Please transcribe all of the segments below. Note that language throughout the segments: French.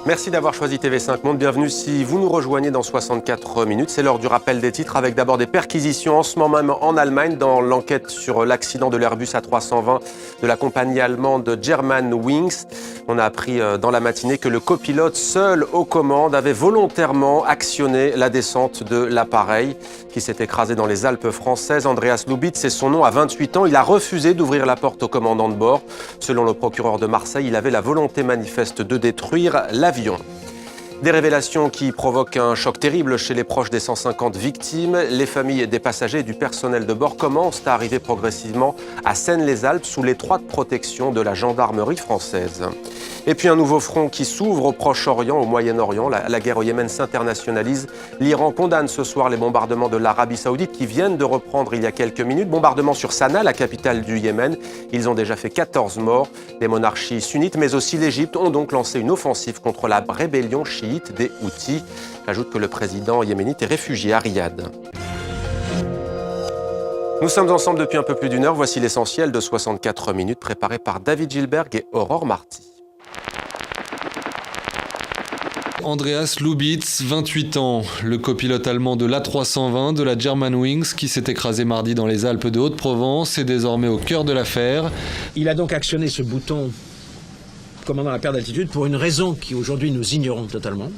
Merci d'avoir choisi TV5 Monde. Bienvenue si vous nous rejoignez dans 64 minutes. C'est l'heure du rappel des titres avec d'abord des perquisitions en ce moment même en Allemagne dans l'enquête sur l'accident de l'Airbus A320 de la compagnie allemande Germanwings. On a appris dans la matinée que le copilote seul aux commandes avait volontairement actionné la descente de l'appareil qui s'est écrasé dans les Alpes françaises. Andreas Lubitz, c'est son nom, à 28 ans. Il a refusé d'ouvrir la porte au commandant de bord. Selon le procureur de Marseille, il avait la volonté manifeste de détruire l'avion. Des révélations qui provoquent un choc terrible chez les proches des 150 victimes. Les familles des passagers et du personnel de bord commencent à arriver progressivement à Seine-les-Alpes sous l'étroite protection de la gendarmerie française. Et puis un nouveau front qui s'ouvre au Proche-Orient, au Moyen-Orient. La guerre au Yémen s'internationalise. L'Iran condamne ce soir les bombardements de l'Arabie Saoudite qui viennent de reprendre il y a quelques minutes. Bombardements sur Sanaa, la capitale du Yémen. Ils ont déjà fait 14 morts. Les monarchies sunnites, mais aussi l'Égypte, ont donc lancé une offensive contre la rébellion chiite des Houthis. J'ajoute que le président yéménite est réfugié à Riyad. Nous sommes ensemble depuis un peu plus d'une heure. Voici l'essentiel de 64 minutes préparé par David Gilberg et Aurore Marty. Andreas Lubitz, 28 ans, le copilote allemand de l'A320 de la Germanwings qui s'est écrasé mardi dans les Alpes de Haute-Provence est désormais au cœur de l'affaire. Il a donc actionné ce bouton commandant la perte d'altitude pour une raison qui aujourd'hui nous ignorons totalement,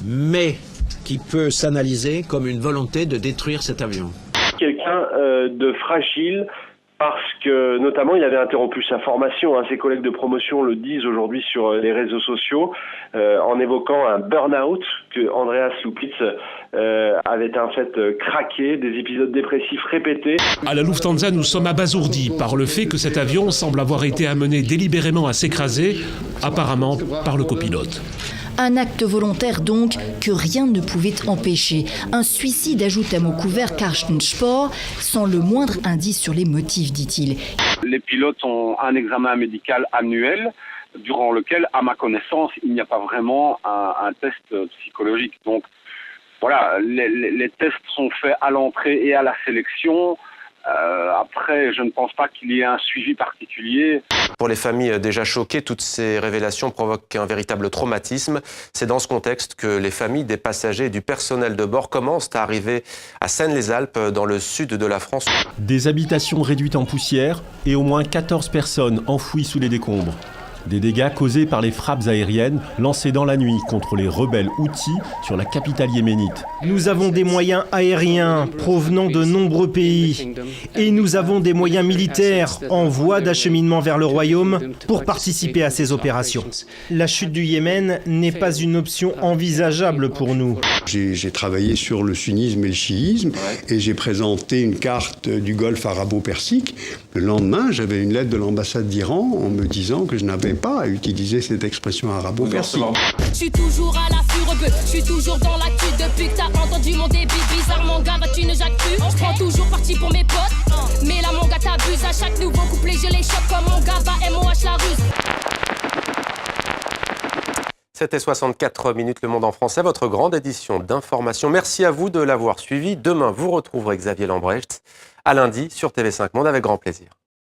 mais qui peut s'analyser comme une volonté de détruire cet avion. Quelqu'un de fragile, parce que notamment il avait interrompu sa formation. Ses collègues de promotion le disent aujourd'hui sur les réseaux sociaux en évoquant un burn-out que Andreas Lubitz avait en fait craqué, des épisodes dépressifs répétés. À la Lufthansa, nous sommes abasourdis par le fait que cet avion semble avoir été amené délibérément à s'écraser, apparemment par le copilote. Un acte volontaire donc que rien ne pouvait empêcher. Un suicide, ajoute à mot couvert Carsten Spohr, sans le moindre indice sur les motifs, dit-il. Les pilotes ont un examen médical annuel durant lequel, à ma connaissance, il n'y a pas vraiment un test psychologique. Donc voilà, les tests sont faits à l'entrée et à la sélection. Après, je ne pense pas qu'il y ait un suivi particulier. Pour les familles déjà choquées, toutes ces révélations provoquent un véritable traumatisme. C'est dans ce contexte que les familles des passagers et du personnel de bord commencent à arriver à Seine-les-Alpes, dans le sud de la France. Des habitations réduites en poussière et au moins 14 personnes enfouies sous les décombres. Des dégâts causés par les frappes aériennes lancées dans la nuit contre les rebelles Houthis sur la capitale yéménite. Nous avons des moyens aériens provenant de nombreux pays et nous avons des moyens militaires en voie d'acheminement vers le royaume pour participer à ces opérations. La chute du Yémen n'est pas une option envisageable pour nous. J'ai travaillé sur le sunnisme et le chiisme et j'ai présenté une carte du Golfe arabo-persique. Le lendemain, j'avais une lettre de l'ambassade d'Iran en me disant que je n'avais pas à utiliser cette expression arabo-persique. Je suis toujours à l'affût rebeu, je suis toujours dans l'actu depuis que t'as entendu mon débit. Bizarre mon gars, tu ne jacques plus. Je prends toujours parti pour mes potes. Mais là mon gars t'abuse, à chaque nouveau couplet je les chope comme mon gars va MOH la ruse. C'était 64 minutes Le Monde en français, votre grande édition d'information. Merci à vous de l'avoir suivi. Demain, vous retrouverez Xavier Lambrecht. À lundi sur TV5 Monde avec grand plaisir.